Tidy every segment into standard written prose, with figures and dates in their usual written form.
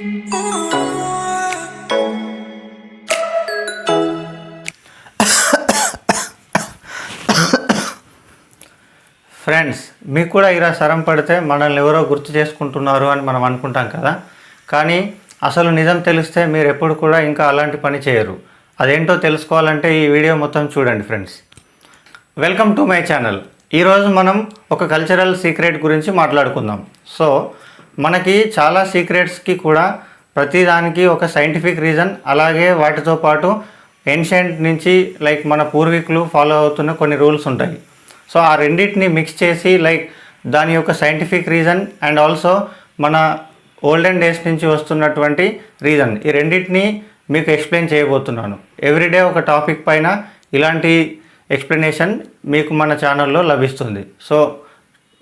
Friends, మీకు కూడా ఇలా సరం పడితే మనల్ని ఎవరో గుర్తు చేసుకుంటున్నారు అని మనం అనుకుంటాం కదా. కానీ అసలు నిజం తెలిస్తే మీరు ఎప్పుడు కూడా ఇంకా అలాంటి పని చేయరు. అదేంటో తెలుసుకోవాలంటే ఈ వీడియో మొత్తం చూడండి friends. Welcome to my channel. ఈరోజు మనం ఒక కల్చరల్ సీక్రెట్ గురించి మాట్లాడుకుందాం. సో మనకి చాలా సీక్రెట్స్కి కూడా ప్రతిదానికి ఒక సైంటిఫిక్ రీజన్, అలాగే వాటితో పాటు ఏన్షియంట్ నుంచి లైక్ మన పూర్వీకులు ఫాలో అవుతున్న కొన్ని రూల్స్ ఉంటాయి. సో ఆ రెండింటిని మిక్స్ చేసి లైక్ దాని యొక్క సైంటిఫిక్ రీజన్ అండ్ ఆల్సో మన ఓల్డెన్ డేస్ నుంచి వస్తున్నటువంటి రీజన్, ఈ రెండింటిని మీకు ఎక్స్ప్లెయిన్ చేయబోతున్నాను. ఎవ్రీడే ఒక టాపిక్ పైన ఇలాంటి ఎక్స్ప్లెనేషన్ మీకు మన ఛానల్లో లభిస్తుంది. సో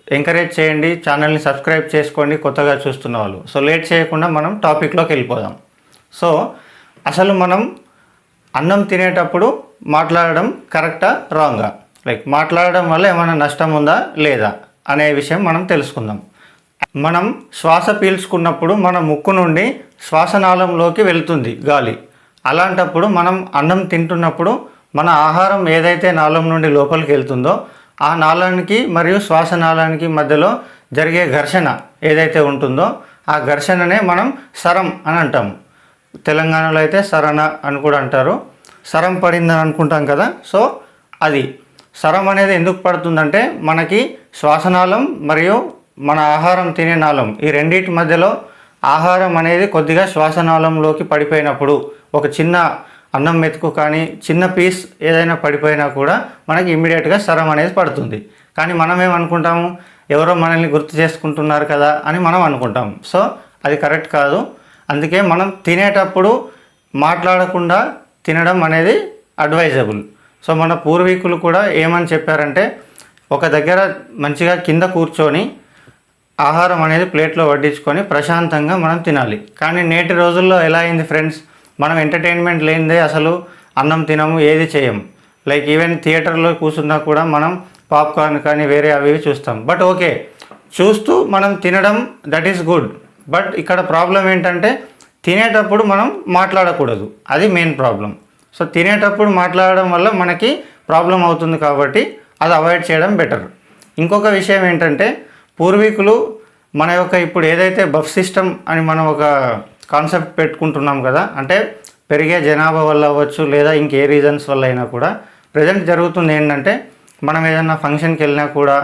ఎంకరేజ్ చేయండి, ఛానల్ని సబ్స్క్రైబ్ చేసుకోండి కొత్తగా చూస్తున్న వాళ్ళు. సో లేట్ చేయకుండా మనం టాపిక్లోకి వెళ్ళిపోదాం. సో అసలు మనం అన్నం తినేటప్పుడు మాట్లాడడం కరెక్టా రాంగా, లైక్ మాట్లాడడం వల్ల ఏమైనా నష్టం ఉందా లేదా అనే విషయం మనం తెలుసుకుందాం. మనం శ్వాస పీల్చుకున్నప్పుడు మన ముక్కు నుండి శ్వాసనాళంలోకి వెళ్తుంది గాలి. అలాంటప్పుడు మనం అన్నం తింటున్నప్పుడు మన ఆహారం ఏదైతే నాళం నుండి లోపలికి వెళ్తుందో ఆ నాళానికి మరియు శ్వాసనాళానికి మధ్యలో జరిగే ఘర్షణ ఏదైతే ఉంటుందో ఆ ఘర్షణనే మనం సరం అని అంటాము. తెలంగాణలో అయితే సరణ అని కూడా అంటారు. సరం పడిందని అనుకుంటాం కదా. సో అది సరం అనేది ఎందుకు పడుతుందంటే మనకి శ్వాసనాళం మరియు మన ఆహారం తినే నాళం ఈ రెండింటి మధ్యలో ఆహారం అనేది కొద్దిగా శ్వాసనాళంలోకి పడిపోయినప్పుడు, ఒక చిన్న అన్నం మెతుకు కానీ చిన్న పీస్ ఏదైనా పడిపోయినా కూడా మనకి ఇమ్మీడియట్గా సరం అనేది పడుతుంది. కానీ మనం ఏమనుకుంటాము, ఎవరో మనల్ని గుర్తు చేసుకుంటున్నారు కదా అని మనం అనుకుంటాము. సో అది కరెక్ట్ కాదు. అందుకే మనం తినేటప్పుడు మాట్లాడకుండా తినడం అనేది అడ్వైజబుల్. సో మన పూర్వీకులు కూడా ఏమని చెప్పారంటే, ఒక దగ్గర మంచిగా కింద కూర్చొని ఆహారం అనేది ప్లేట్లో వడ్డించుకొని ప్రశాంతంగా మనం తినాలి. కానీ నేటి రోజుల్లో ఎలా అయింది ఫ్రెండ్స్, మనం ఎంటర్టైన్మెంట్ లేనిదే అసలు అన్నం తినము, ఏది చేయము. లైక్ ఈవెన్ థియేటర్లో కూర్చున్నా కూడా మనం పాప్కార్న్ కానీ వేరే అవి చూస్తాం. బట్ ఓకే, చూస్తూ మనం తినడం దట్ ఈస్ గుడ్. బట్ ఇక్కడ ప్రాబ్లం ఏంటంటే తినేటప్పుడు మనం మాట్లాడకూడదు, అది మెయిన్ ప్రాబ్లం. సో తినేటప్పుడు మాట్లాడడం వల్ల మనకి ప్రాబ్లం అవుతుంది కాబట్టి అది అవాయిడ్ చేయడం బెటర్. ఇంకొక విషయం ఏంటంటే, పూర్వీకులు మన యొక్క ఇప్పుడు ఏదైతే బఫ్ సిస్టమ్ అని మనం ఒక కాన్సెప్ట్ పెట్టుకుంటున్నాం కదా, అంటే పెరిగే జనాభా వల్ల అవ్వచ్చు లేదా ఇంకే రీజన్స్ వల్ల అయినా కూడా ప్రజెంట్ జరుగుతుంది ఏంటంటే, మనం ఏదైనా ఫంక్షన్కి వెళ్ళినా కూడా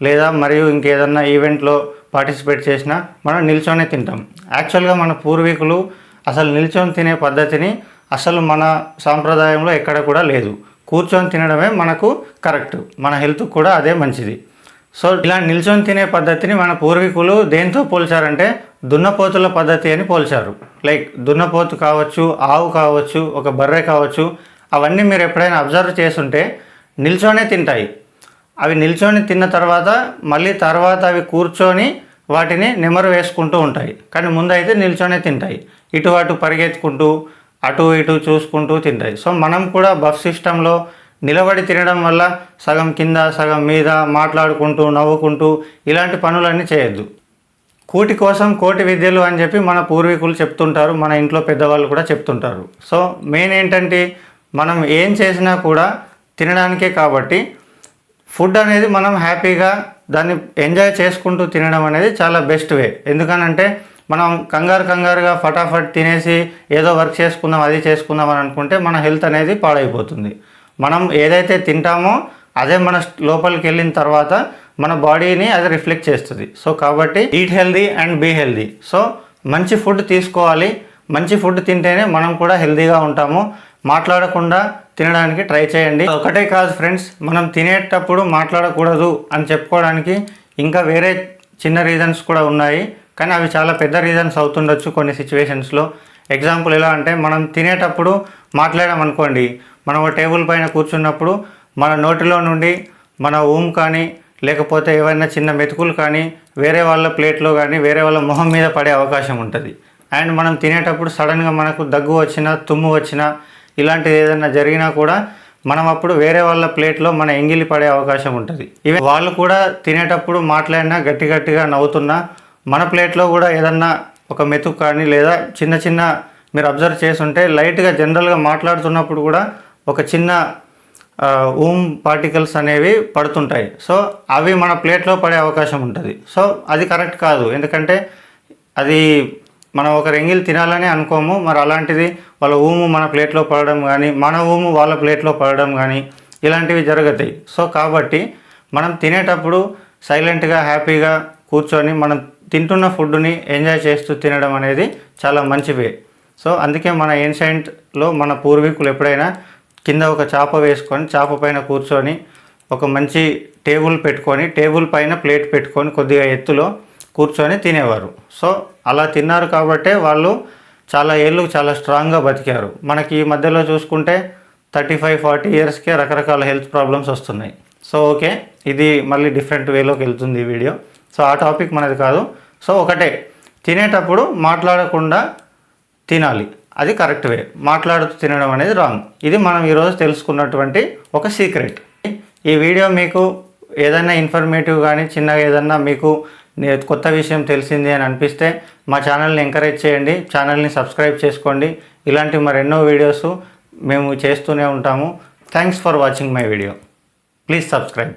లేదా మరియు ఇంకేదన్నా ఈవెంట్లో పార్టిసిపేట్ చేసినా మనం నిల్చొనే తింటాం. యాక్చువల్గా మన పూర్వీకులు అసలు నిల్చొని తినే పద్ధతిని అసలు మన సాంప్రదాయంలో ఎక్కడ కూడా లేదు. కూర్చొని తినడమే మనకు కరెక్ట్, మన హెల్త్కి కూడా అదే మంచిది. సో ఇలా నిల్చొని తినే పద్ధతిని మన పూర్వీకులు దేంతో పోల్చారంటే దున్నపోతుల పద్ధతి అని పోల్చారు. లైక్ దున్నపోతు కావచ్చు, ఆవు కావచ్చు, ఒక బర్రె కావచ్చు, అవన్నీ మీరు ఎప్పుడైనా అబ్జర్వ్ చేస్తుంటే నిల్చొనే తింటాయి. అవి నిల్చొని తిన్న తర్వాత మళ్ళీ తర్వాత అవి కూర్చొని వాటిని నెమరు వేసుకుంటూ ఉంటాయి. కానీ ముందైతే నిల్చొనే తింటాయి, ఇటు అటు పరిగెత్తుకుంటూ అటు ఇటు చూసుకుంటూ తింటాయి. సో మనం కూడా బఫ్ సిస్టంలో నిలబడి తినడం వల్ల సగం కింద సగం మీద మాట్లాడుకుంటూ నవ్వుకుంటూ ఇలాంటి పనులన్నీ చేయొద్దు. కూటి కోసం కోటి విద్యలు అని చెప్పి మన పూర్వీకులు చెప్తుంటారు, మన ఇంట్లో పెద్దవాళ్ళు కూడా చెప్తుంటారు. సో మెయిన్ ఏంటంటే మనం ఏం చేసినా కూడా తినడానికే కాబట్టి ఫుడ్ అనేది మనం హ్యాపీగా దాన్ని ఎంజాయ్ చేసుకుంటూ తినడం అనేది చాలా బెస్ట్ వే. ఎందుకనంటే మనం కంగారుగా ఫటాఫట్ తినేసి ఏదో వర్క్ చేసుకుందాం అది చేసుకుందాం అని అనుకుంటే మన హెల్త్ అనేది పాడైపోతుంది. మనం ఏదైతే తింటామో అదే మన లోపలికి వెళ్ళిన తర్వాత మన బాడీని అది రిఫ్లెక్ట్ చేస్తుంది. సో కాబట్టి eat healthy and be healthy. So మంచి ఫుడ్ తీసుకోవాలి, మంచి ఫుడ్ తింటేనే మనం కూడా హెల్దీగా ఉంటాము. మాట్లాడకుండా తినడానికి ట్రై చేయండి. ఒకటే కాదు ఫ్రెండ్స్, మనం తినేటప్పుడు మాట్లాడకూడదు అని చెప్పుకోవడానికి ఇంకా వేరే చిన్న రీజన్స్ కూడా ఉన్నాయి. కానీ అవి చాలా పెద్ద రీజన్స్ అవుతుండొచ్చు కొన్ని సిచ్యువేషన్స్లో. ఎగ్జాంపుల్ ఎలా అంటే, మనం తినేటప్పుడు మాట్లాడామనుకోండి, మనం ఒక టేబుల్ పైన కూర్చున్నప్పుడు మన నోటిలో నుండి మన ఊమ్ కానీ లేకపోతే ఏవైనా చిన్న మెతుకులు కానీ వేరే వాళ్ళ ప్లేట్లో కానీ వేరే వాళ్ళ మొహం మీద పడే అవకాశం ఉంటుంది. అండ్ మనం తినేటప్పుడు సడన్గా మనకు దగ్గు వచ్చినా తుమ్ము వచ్చినా ఇలాంటిది ఏదైనా జరిగినా కూడా మనం అప్పుడు వేరే వాళ్ళ ప్లేట్లో మన ఎంగిలి పడే అవకాశం ఉంటుంది. ఇవి వాళ్ళు కూడా తినేటప్పుడు మాట్లాడినా గట్టిగా నవ్వుతున్నా మన ప్లేట్లో కూడా ఏదన్నా ఒక మెతుకు కానీ లేదా చిన్న చిన్న మీరు అబ్జర్వ్ చేసుంటే లైట్గా జనరల్గా మాట్లాడుతున్నప్పుడు కూడా ఒక చిన్న ఊమ్ పార్టికల్స్ అనేవి పడుతుంటాయి. సో అవి మన ప్లేట్లో పడే అవకాశం ఉంటుంది. సో అది కరెక్ట్ కాదు, ఎందుకంటే అది మనం ఒక ఎంగిల్ తినాలని అనుకోము. మరి అలాంటిది వాళ్ళ ఊము మన ప్లేట్లో పడడం కానీ మన ఊము వాళ్ళ ప్లేట్లో పడడం కానీ ఇలాంటివి జరుగుతాయి. సో కాబట్టి మనం తినేటప్పుడు సైలెంట్గా హ్యాపీగా కూర్చొని మనం తింటున్న ఫుడ్ని ఎంజాయ్ చేస్తూ తినడం అనేది చాలా మంచి వే. సో అందుకే మన ఏన్షియంట్లో మన పూర్వీకులు ఎప్పుడైనా కింద ఒక చాప వేసుకొని చాప పైన కూర్చొని ఒక మంచి టేబుల్ పెట్టుకొని టేబుల్ పైన ప్లేట్ పెట్టుకొని కొద్దిగా ఎత్తులో కూర్చొని తినేవారు. సో అలా తిన్నారు కాబట్టే వాళ్ళు చాలా ఏళ్ళు చాలా స్ట్రాంగ్గా బతికారు. మనకి ఈ మధ్యలో చూసుకుంటే 35-40 ఇయర్స్కే రకరకాల హెల్త్ ప్రాబ్లమ్స్ వస్తున్నాయి. సో ఓకే, ఇది మళ్ళీ డిఫరెంట్ వేలోకి వెళ్తుంది ఈ వీడియో. సో ఆ టాపిక్ మనది కాదు. సో ఒకటే, తినేటప్పుడు మాట్లాడకుండా తినాలి, అది కరెక్ట్ వే. మాట్లాడుతూ తినడం అనేది రాంగ్. ఇది మనం ఈరోజు తెలుసుకున్నటువంటి ఒక సీక్రెట్. ఈ వీడియో మీకు ఏదైనా ఇన్ఫర్మేటివ్ కానీ చిన్నగా ఏదన్నా మీకు కొత్త విషయం తెలిసింది అని అనిపిస్తే మా ఛానల్ని ఎంకరేజ్ చేయండి, ఛానల్ని సబ్స్క్రైబ్ చేసుకోండి. ఇలాంటి మరెన్నో వీడియోస్ మేము చేస్తూనే ఉంటాము. Thanks for watching my video. Please subscribe.